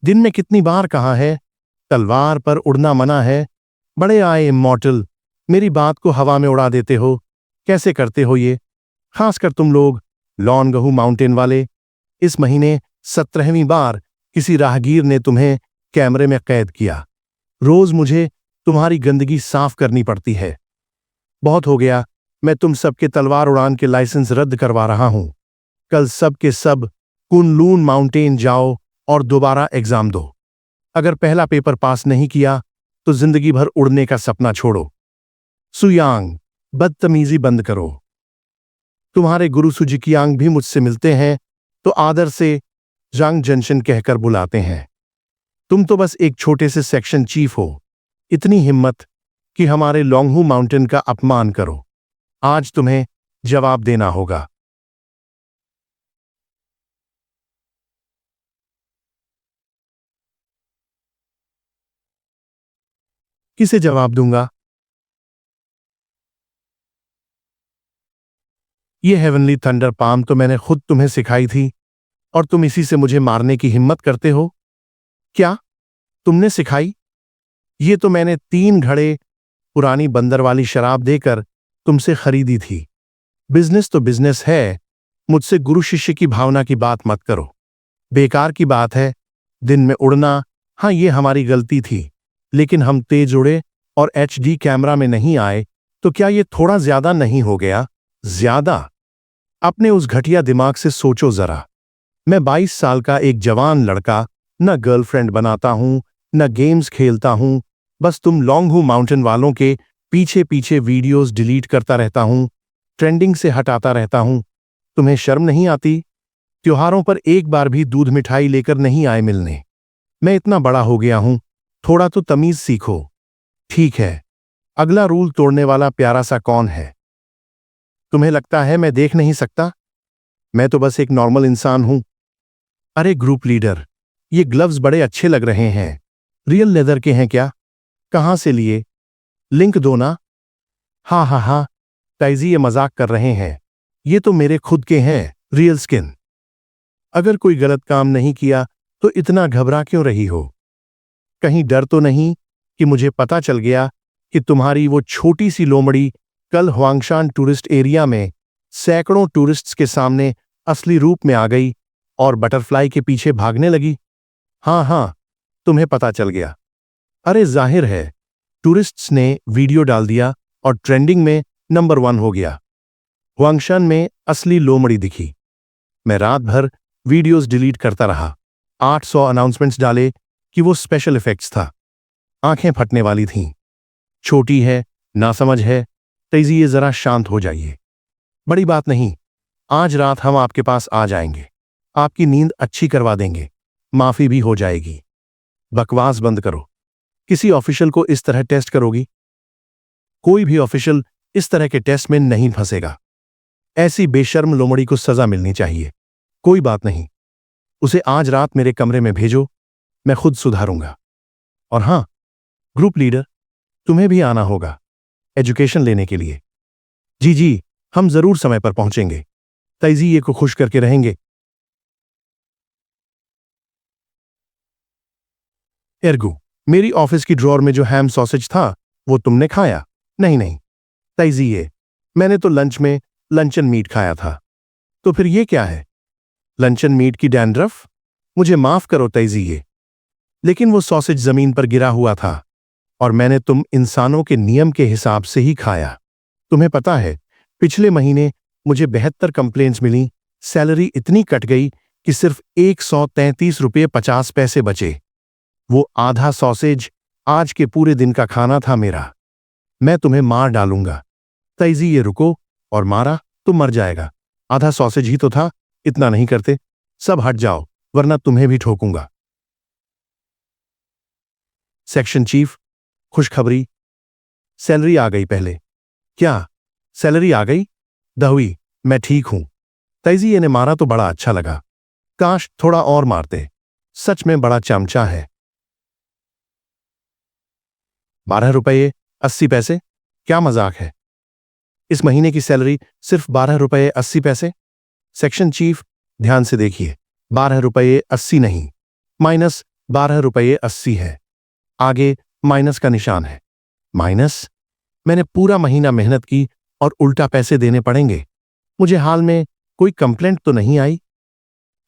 दिन में कितनी बार कहा है, तलवार पर उड़ना मना है। बड़े आए इमॉर्टल, मेरी बात को हवा में उड़ा देते हो। कैसे करते हो ये, खासकर तुम लोग लॉन्गहू माउंटेन वाले। इस महीने 17वीं बार किसी राहगीर ने तुम्हें कैमरे में कैद किया। रोज मुझे तुम्हारी गंदगी साफ करनी पड़ती है। बहुत हो गया, मैं तुम सबके तलवार उड़ान के लाइसेंस रद्द करवा रहा हूं। कल सब के सब कुनलून माउंटेन जाओ और दोबारा एग्जाम दो। अगर पहला पेपर पास नहीं किया तो जिंदगी भर उड़ने का सपना छोड़ो। सुयांग, बदतमीजी बंद करो। तुम्हारे गुरु सुजिकियांग भी मुझसे मिलते हैं तो आदर से जांग जंक्शन कहकर बुलाते हैं। तुम तो बस एक छोटे से सेक्शन चीफ हो। इतनी हिम्मत कि हमारे लॉन्गहू माउंटेन का अपमान करो। आज तुम्हें जवाब देना होगा। किसे जवाब दूंगा? ये हेवनली थंडर पाम तो मैंने खुद तुम्हें सिखाई थी और तुम इसी से मुझे मारने की हिम्मत करते हो? क्या तुमने सिखाई? ये तो मैंने 3 घड़े पुरानी बंदर वाली शराब देकर तुमसे खरीदी थी। बिजनेस तो बिजनेस है, मुझसे गुरु शिष्य की भावना की बात मत करो। बेकार की बात है। दिन में उड़ना, हाँ ये हमारी गलती थी, लेकिन हम तेज उड़े और HD कैमरा में नहीं आए तो क्या ये थोड़ा ज्यादा नहीं हो गया? ज्यादा? अपने उस घटिया दिमाग से सोचो जरा। मैं 22 साल का एक जवान लड़का, न गर्लफ्रेंड बनाता हूं न गेम्स खेलता हूं, बस तुम लॉन्गहू माउंटेन वालों के पीछे पीछे वीडियोस डिलीट करता रहता हूं, ट्रेंडिंग से हटाता रहता हूं। तुम्हें शर्म नहीं आती? त्योहारों पर एक बार भी दूध मिठाई लेकर नहीं आए मिलने। मैं इतना बड़ा हो गया हूं, थोड़ा तो तमीज सीखो। ठीक है, अगला रूल तोड़ने वाला प्यारा सा कौन है? तुम्हें लगता है मैं देख नहीं सकता? मैं तो बस एक नॉर्मल इंसान हूं। अरे ग्रुप लीडर, ये ग्लव्स बड़े अच्छे लग रहे हैं। रियल लेदर के हैं क्या? कहां से लिए? लिंक दो ना। हाँ हाँ हाँ, ताइजी ये मजाक कर रहे हैं। ये तो मेरे खुद के हैं, रियल स्किन। अगर कोई गलत काम नहीं किया तो इतना घबरा क्यों रही हो? कहीं डर तो नहीं कि मुझे पता चल गया कि तुम्हारी वो छोटी सी लोमड़ी कल हुआंगशान टूरिस्ट एरिया में सैकड़ों टूरिस्ट्स के सामने असली रूप में आ गई और बटरफ्लाई के पीछे भागने लगी? हाँ हाँ, तुम्हें पता चल गया। अरे जाहिर है, टूरिस्ट्स ने वीडियो डाल दिया और ट्रेंडिंग में नंबर 1 हो गया। हुआंगशान में असली लोमड़ी दिखी। मैं रात भर वीडियोस डिलीट करता रहा। 800 अनाउंसमेंट्स डाले कि वो स्पेशल इफेक्ट्स था। आंखें फटने वाली थीं। छोटी है, नासमझ है, तेजी ये जरा शांत हो जाइए। बड़ी बात नहीं, आज रात हम आपके पास आ जाएंगे, आपकी नींद अच्छी करवा देंगे, माफी भी हो जाएगी। बकवास बंद करो। किसी ऑफिशियल को इस तरह टेस्ट करोगी? कोई भी ऑफिशियल इस तरह के टेस्ट में नहीं फंसेगा। ऐसी बेशर्म लोमड़ी को सजा मिलनी चाहिए। कोई बात नहीं, उसे आज रात मेरे कमरे में भेजो, मैं खुद सुधारूंगा। और हां, ग्रुप लीडर, तुम्हें भी आना होगा एजुकेशन लेने के लिए। जी जी, हम जरूर समय पर पहुंचेंगे। तैजीए को खुश करके रहेंगे। एर्गू, मेरी ऑफिस की ड्रॉर में जो हैम सॉसेज था वो तुमने खाया? नहीं नहीं तैजीए, मैंने तो लंच में लंचन मीट खाया था। तो फिर ये क्या है? लंचन मीट की डैंड्रफ? मुझे माफ करो तैजीए, लेकिन वो सॉसेज जमीन पर गिरा हुआ था और मैंने तुम इंसानों के नियम के हिसाब से ही खाया। तुम्हें पता है, पिछले महीने मुझे 72 कंप्लेंट्स मिली, सैलरी इतनी कट गई कि सिर्फ 133 रुपये 50 पैसे बचे। वो आधा सॉसेज आज के पूरे दिन का खाना था मेरा। मैं तुम्हें मार डालूंगा। तैजी ये रुको, और मारा तो मर जाएगा। आधा सॉसेज ही तो था, इतना नहीं करते। सब हट जाओ वरना तुम्हें भी ठोकूंगा। सेक्शन चीफ, खुशखबरी, सैलरी आ गई पहले। क्या सैलरी आ गई? दहुई, मैं ठीक हूं। तैजीए ने मारा तो बड़ा अच्छा लगा। काश थोड़ा और मारते, सच में बड़ा चमचा है। 12 रुपये 80 पैसे? क्या मजाक है? इस महीने की सैलरी सिर्फ 12 रुपये 80 पैसे? सेक्शन चीफ, ध्यान से देखिए, 12 रुपये 80 नहीं, 12 रुपये 80 है। आगे माइनस का निशान है। माइनस? मैंने पूरा महीना मेहनत की और उल्टा पैसे देने पड़ेंगे। मुझे हाल में कोई कंप्लेंट तो नहीं आई?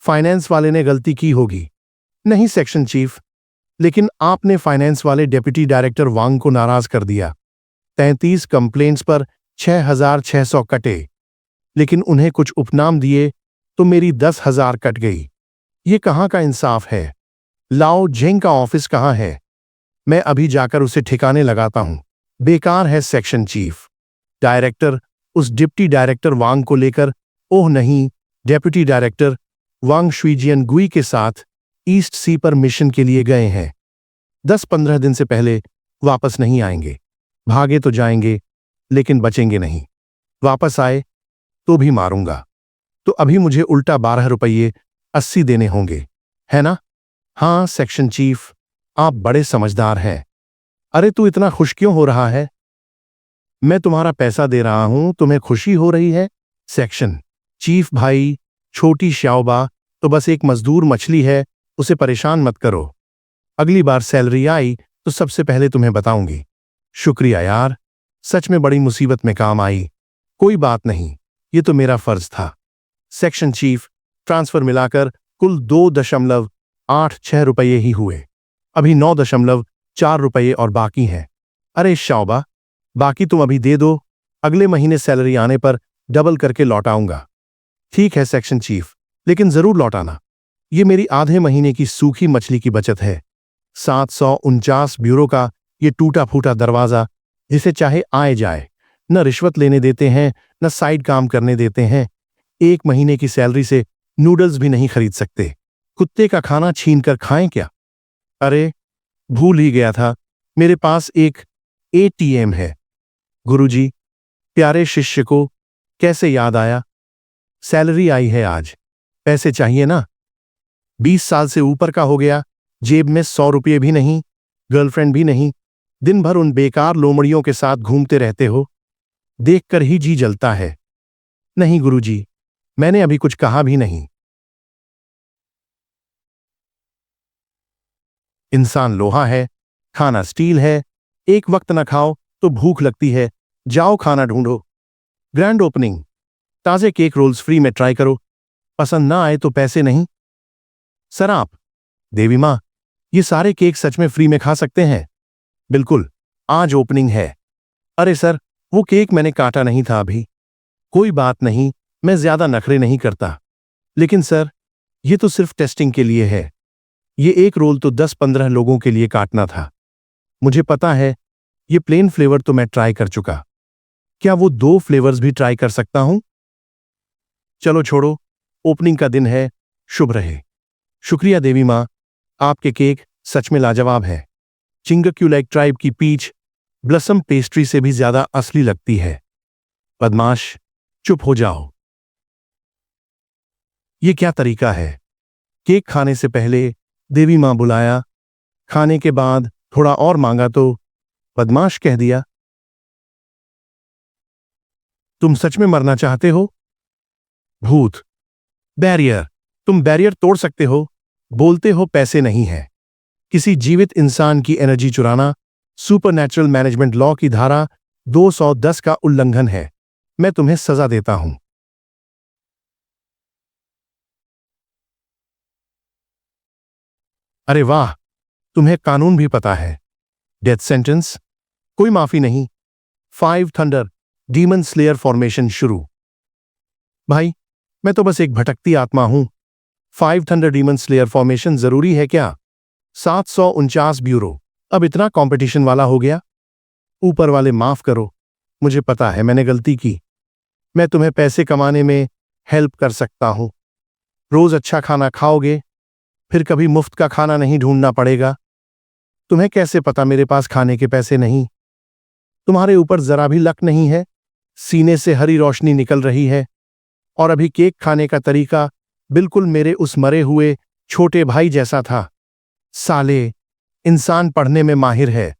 फाइनेंस वाले ने गलती की होगी। नहीं सेक्शन चीफ, लेकिन आपने फाइनेंस वाले डेप्यूटी डायरेक्टर वांग को नाराज कर दिया। 33 कंप्लेंट्स पर 6,600 कटे, लेकिन उन्हें कुछ उपनाम दिए तो मेरी 10,000 कट गई। ये कहाँ का इंसाफ है? लाओ जेंग का ऑफिस कहाँ है? मैं अभी जाकर उसे ठिकाने लगाता हूं। बेकार है सेक्शन चीफ। डायरेक्टर उस डिप्टी डायरेक्टर वांग को लेकर, ओह नहीं, डेप्यूटी डायरेक्टर वांग शुइजियन गुई के साथ ईस्ट सी पर मिशन के लिए गए हैं। 10-15 दिन से पहले वापस नहीं आएंगे। भागे तो जाएंगे, लेकिन बचेंगे नहीं। वापस आए तो भी मारूंगा। तो अभी मुझे उल्टा 12 रुपये 80 देने होंगे, है ना? हाँ सेक्शन चीफ, आप बड़े समझदार हैं। अरे तू इतना खुश क्यों हो रहा है? मैं तुम्हारा पैसा दे रहा हूं, तुम्हें खुशी हो रही है? सेक्शन चीफ भाई, छोटी श्याओबा तो बस एक मजदूर मछली है, उसे परेशान मत करो। अगली बार सैलरी आई तो सबसे पहले तुम्हें बताऊंगी। शुक्रिया यार, सच में बड़ी मुसीबत में काम आई। कोई बात नहीं, ये तो मेरा फर्ज था। सेक्शन चीफ, ट्रांसफर मिलाकर कुल 2.86 रुपये ही हुए। अभी 9.4 रुपये और बाकी हैं। अरे शाओबा, बाकी तुम अभी दे दो, अगले महीने सैलरी आने पर डबल करके लौटाऊंगा। ठीक है सेक्शन चीफ, लेकिन जरूर लौटाना। ये मेरी आधे महीने की सूखी मछली की बचत है। 749 ब्यूरो का ये टूटा फूटा दरवाजा, जिसे चाहे आए जाए। न रिश्वत लेने देते हैं, न साइड काम करने देते हैं। एक महीने की सैलरी से नूडल्स भी नहीं खरीद सकते। कुत्ते का खाना छीन कर खाएं क्या? अरे भूल ही गया था, मेरे पास एक एटीएम है। गुरुजी, प्यारे शिष्य को कैसे याद आया? सैलरी आई है आज, पैसे चाहिए ना? 20 साल से ऊपर का हो गया, जेब में 100 रुपये भी नहीं, गर्लफ्रेंड भी नहीं, दिन भर उन बेकार लोमड़ियों के साथ घूमते रहते हो। देखकर ही जी जलता है। नहीं गुरुजी, मैंने अभी कुछ कहा भी नहीं। इंसान लोहा है, खाना स्टील है। एक वक्त न खाओ तो भूख लगती है, जाओ खाना ढूंढो। ग्रैंड ओपनिंग, ताजे केक रोल्स फ्री में ट्राई करो। पसंद ना आए तो पैसे नहीं। सर आप, देवी माँ, ये सारे केक सच में फ्री में खा सकते हैं? बिल्कुल, आज ओपनिंग है। अरे सर, वो केक मैंने काटा नहीं था अभी। कोई बात नहीं, मैं ज्यादा नखरे नहीं करता। लेकिन सर, ये तो सिर्फ टेस्टिंग के लिए है। ये एक रोल तो 10-15 लोगों के लिए काटना था। मुझे पता है, ये प्लेन फ्लेवर तो मैं ट्राई कर चुका। क्या वो 2 फ्लेवर्स भी ट्राई कर सकता हूं? चलो छोड़ो, ओपनिंग का दिन है, शुभ रहे। शुक्रिया देवी माँ, आपके केक सच में लाजवाब है। चिंगक्यूलैक ट्राइब की पीच ब्लसम पेस्ट्री से भी ज्यादा असली लगती है। बदमाश, चुप हो जाओ। ये क्या तरीका है? केक खाने से पहले देवी माँ बुलाया, खाने के बाद थोड़ा और मांगा तो बदमाश कह दिया। तुम सच में मरना चाहते हो? भूत, बैरियर, तुम बैरियर तोड़ सकते हो, बोलते हो पैसे नहीं है। किसी जीवित इंसान की एनर्जी चुराना सुपरनैचुरल मैनेजमेंट लॉ की धारा 210 का उल्लंघन है। मैं तुम्हें सजा देता हूं। अरे वाह, तुम्हें कानून भी पता है। डेथ सेंटेंस, कोई माफी नहीं। 5 थंडर डीमन स्लेयर फॉर्मेशन शुरू। भाई, मैं तो बस एक भटकती आत्मा हूं। 5 थंडर डीमन स्लेयर फॉर्मेशन जरूरी है क्या? 749 ब्यूरो, अब इतना कंपटीशन वाला हो गया? ऊपर वाले माफ करो, मुझे पता है मैंने गलती की। मैं तुम्हें पैसे कमाने में हेल्प कर सकता हूं। रोज अच्छा खाना खाओगे, फिर कभी मुफ्त का खाना नहीं ढूंढना पड़ेगा। तुम्हें कैसे पता मेरे पास खाने के पैसे नहीं? तुम्हारे ऊपर जरा भी लक नहीं है। सीने से हरी रोशनी निकल रही है। और अभी केक खाने का तरीका बिल्कुल मेरे उस मरे हुए छोटे भाई जैसा था। साले, इंसान पढ़ने में माहिर है।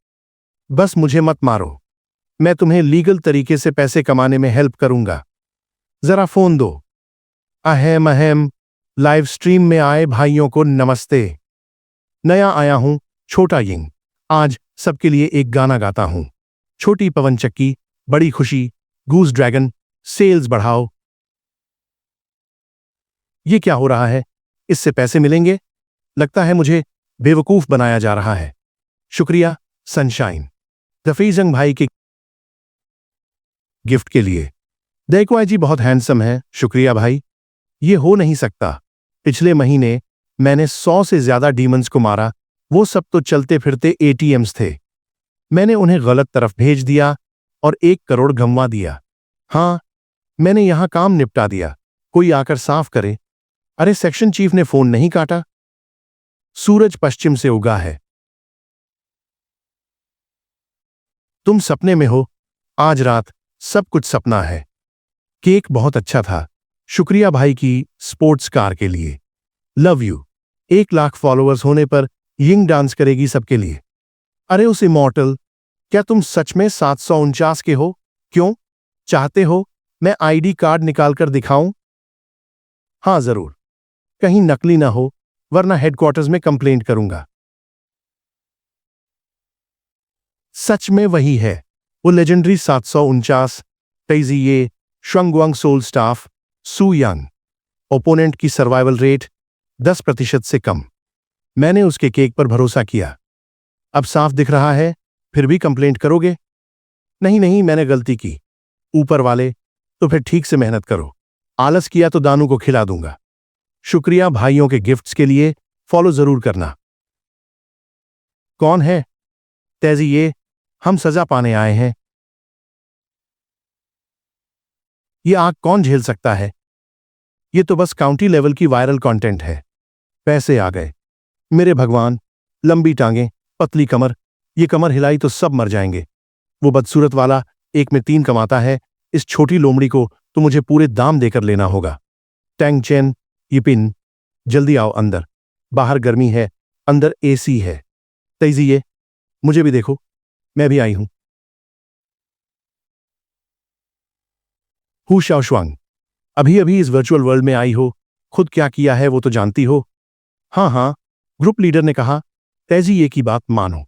बस मुझे मत मारो, मैं तुम्हें लीगल तरीके से पैसे कमाने में हेल्प करूंगा। जरा फोन दो। अहम अहम, लाइव स्ट्रीम में आए भाइयों को नमस्ते। नया आया हूं, छोटा यिंग। आज सबके लिए एक गाना गाता हूं। छोटी पवन चक्की, बड़ी खुशी, गूस ड्रैगन, सेल्स बढ़ाओ। ये क्या हो रहा है? इससे पैसे मिलेंगे? लगता है मुझे बेवकूफ बनाया जा रहा है। शुक्रिया सनशाइन, रफीजंग भाई के गिफ्ट के लिए। देखो जी बहुत हैंडसम है। शुक्रिया भाई। ये हो नहीं सकता। पिछले महीने मैंने 100 से ज्यादा डीमंस को मारा। वो सब तो चलते फिरते एटीएम्स थे। मैंने उन्हें गलत तरफ भेज दिया और 1 करोड़ गंवा दिया। हाँ, मैंने यहां काम निपटा दिया। कोई आकर साफ करे। अरे सेक्शन चीफ ने फोन नहीं काटा। सूरज पश्चिम से उगा है। तुम सपने में हो। आज रात सब कुछ सपना है। केक बहुत अच्छा था। शुक्रिया भाई की स्पोर्ट्स कार के लिए। Love you. 1 लाख फॉलोअर्स होने पर यिंग डांस करेगी सबके लिए। अरे उस इमॉर्टल, क्या तुम सच में 749 के हो? क्यों चाहते हो मैं आईडी कार्ड निकालकर दिखाऊं? हाँ जरूर। कहीं नकली ना हो, वरना हेडक्वार्टर्स में कंप्लेंट करूंगा। सच में वही है। वो लेजेंडरी 749 तेजिए श्वंगवांग सोल स्टाफ सू यंग। ओपोनेंट की सर्वाइवल रेट 10% से कम। मैंने उसके केक पर भरोसा किया। अब साफ दिख रहा है, फिर भी कंप्लेंट करोगे? नहीं नहीं, मैंने गलती की। ऊपर वाले, तो फिर ठीक से मेहनत करो। आलस किया तो दानू को खिला दूंगा। शुक्रिया भाइयों के गिफ्ट्स के लिए। फॉलो जरूर करना। कौन है? तेजिए, हम सजा पाने आए हैं। ये आग कौन झेल सकता है? ये तो बस काउंटी लेवल की वायरल कंटेंट है। पैसे आ गए। मेरे भगवान, लंबी टांगें, पतली कमर। ये कमर हिलाई तो सब मर जाएंगे। वो बदसूरत वाला 1 में 3 कमाता है। इस छोटी लोमड़ी को तो मुझे पूरे दाम देकर लेना होगा। टैंग चेन, यिपिन, जल्दी आओ अंदर। बाहर गर्मी है, अंदर एसी है। तेजिए, मुझे भी देखो, मैं भी आई हूं। हु शाओशुआंग, अभी अभी इस वर्चुअल वर्ल्ड में आई हो, खुद क्या किया है वो तो जानती हो। हाँ हाँ, ग्रुप लीडर ने कहा। तेजिए की बात मानो।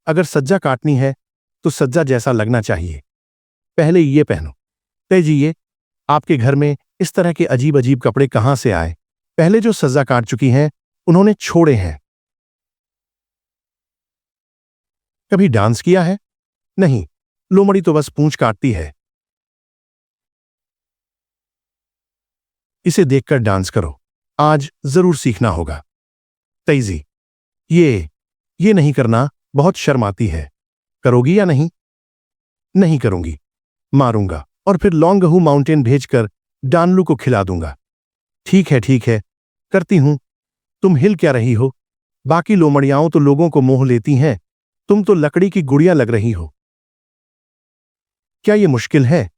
अगर सज्जा काटनी है तो सज्जा जैसा लगना चाहिए। पहले ये पहनो। तेजिए, आपके घर में इस तरह के अजीब अजीब कपड़े कहां से आए? पहले जो सज्जा काट चुकी हैं उन्होंने छोड़े हैं। कभी डांस किया है? नहीं, लोमड़ी तो बस पूंछ काटती है। इसे देखकर डांस करो। आज जरूर सीखना होगा। तेजी, ये नहीं करना, बहुत शर्म आती है। करोगी या नहीं? नहीं करूंगी। मारूंगा और फिर लॉन्गहू माउंटेन भेजकर डानलू को खिला दूंगा। ठीक है, करती हूं। तुम हिल क्या रही हो? बाकी लोमड़ियाओं तो लोगों को मोह लेती हैं, तुम तो लकड़ी की गुड़िया लग रही हो। क्या ये मुश्किल है?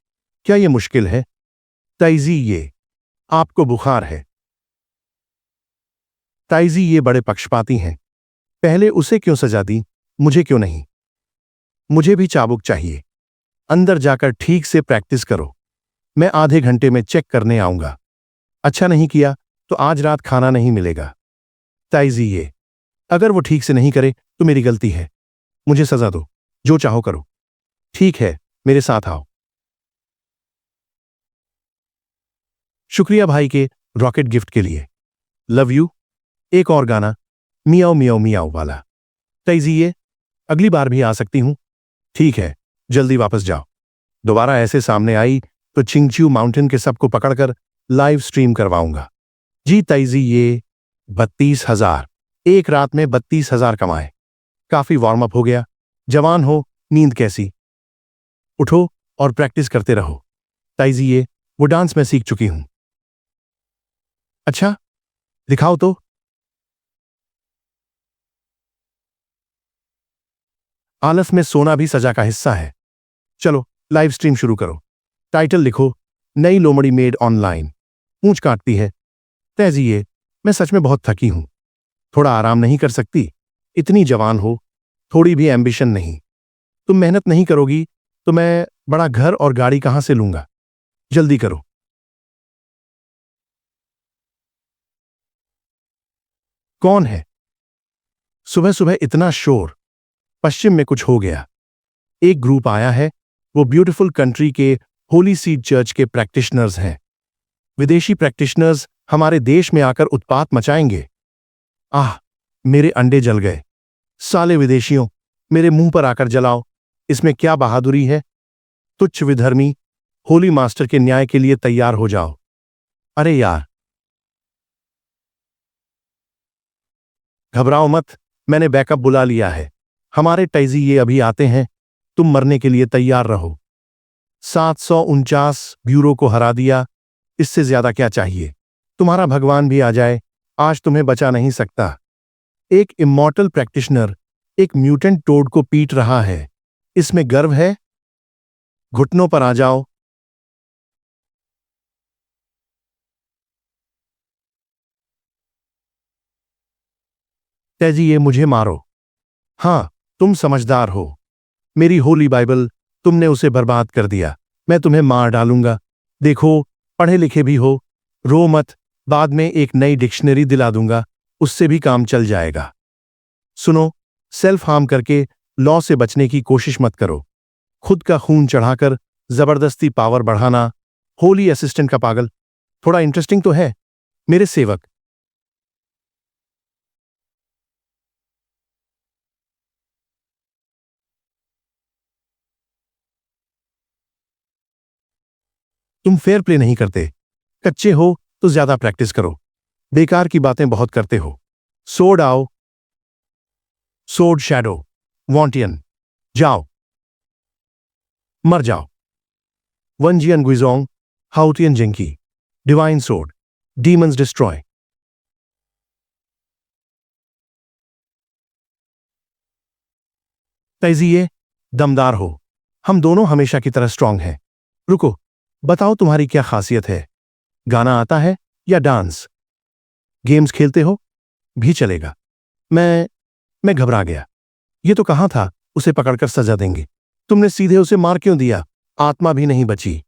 क्या ये मुश्किल है? ताइजी, ये आपको बुखार है। ताइजी, ये बड़े पक्षपाती हैं। पहले उसे क्यों सजा दी, मुझे क्यों नहीं? मुझे भी चाबुक चाहिए। अंदर जाकर ठीक से प्रैक्टिस करो। मैं आधे घंटे में चेक करने आऊंगा। अच्छा नहीं किया तो आज रात खाना नहीं मिलेगा। ताइजी, ये अगर वो ठीक से नहीं करे तो मेरी गलती है। मुझे सजा दो, जो चाहो करो। ठीक है, मेरे साथ आओ। शुक्रिया भाई के रॉकेट गिफ्ट के लिए। Love you. एक और गाना, मियाओ मियाओ मियाओ वाला। तेजिए, अगली बार भी आ सकती हूं। ठीक है, जल्दी वापस जाओ। दोबारा ऐसे सामने आई तो चिंगच्यू माउंटेन के सबको पकड़कर लाइव स्ट्रीम करवाऊंगा। जी ताइजी, ये 32,000। एक रात में 32,000 कमाए। काफी वार्म अप हो गया। जवान हो, नींद कैसी? उठो और प्रैक्टिस करते रहो। ताइजी, ये वो डांस मैं सीख चुकी हूं। अच्छा, दिखाओ तो। आलस में सोना भी सजा का हिस्सा है। चलो लाइव स्ट्रीम शुरू करो। टाइटल लिखो, नई लोमड़ी मेड ऑनलाइन। पूंछ काटती है। तेजिए, मैं सच में बहुत थकी हूं। थोड़ा आराम नहीं कर सकती? इतनी जवान हो, थोड़ी भी एम्बिशन नहीं? तुम मेहनत नहीं करोगी तो मैं बड़ा घर और गाड़ी कहां से लूंगा? जल्दी करो। कौन है? सुबह सुबह इतना शोर। पश्चिम में कुछ हो गया। एक ग्रुप आया है, वो ब्यूटीफुल कंट्री के होली सीड चर्च के प्रैक्टिशनर्स हैं। विदेशी प्रैक्टिशनर्स हमारे देश में आकर उत्पात मचाएंगे। आह, मेरे अंडे जल गए। साले विदेशियों, मेरे मुंह पर आकर जलाओ, इसमें क्या बहादुरी है? तुच्छ विधर्मी, होली मास्टर के न्याय के लिए तैयार हो जाओ। अरे यार, घबराओ मत, मैंने बैकअप बुला लिया है। हमारे टैजी ये अभी आते हैं, तुम मरने के लिए तैयार रहो। 749 ब्यूरो को हरा दिया, इससे ज्यादा क्या चाहिए? तुम्हारा भगवान भी आ जाए, आज तुम्हें बचा नहीं सकता। एक इमॉर्टल प्रैक्टिशनर एक म्यूटेंट टोड को पीट रहा है, इसमें गर्व है? घुटनों पर आ जाओ। तेजी, ये मुझे मारो। हाँ, तुम समझदार हो। मेरी होली बाइबल, तुमने उसे बर्बाद कर दिया। मैं तुम्हें मार डालूंगा। देखो, पढ़े लिखे भी हो, रो मत, बाद में एक नई डिक्शनरी दिला दूंगा, उससे भी काम चल जाएगा। सुनो, सेल्फ हार्म करके लॉ से बचने की कोशिश मत करो। खुद का खून चढ़ाकर जबरदस्ती पावर बढ़ाना, होली असिस्टेंट का पागल। थोड़ा इंटरेस्टिंग तो है, मेरे सेवक। तुम फेयर प्ले नहीं करते। कच्चे हो तो ज्यादा प्रैक्टिस करो। बेकार की बातें बहुत करते हो। सोड आओ। सोड शैडो वॉन्टियन, जाओ, मर जाओ। वनजियन गुइजोंग, हाउटियन जिंकी, डिवाइन सोड, डीमंस डिस्ट्रॉय। तैजिए, दमदार हो। हम दोनों हमेशा की तरह स्ट्रांग हैं। रुको, बताओ तुम्हारी क्या खासियत है? गाना आता है या डांस? गेम्स खेलते हो? भी चलेगा। मैं घबरा गया। ये तो कहाँ था उसे पकड़कर सजा देंगे। तुमने सीधे उसे मार क्यों दिया? आत्मा भी नहीं बची।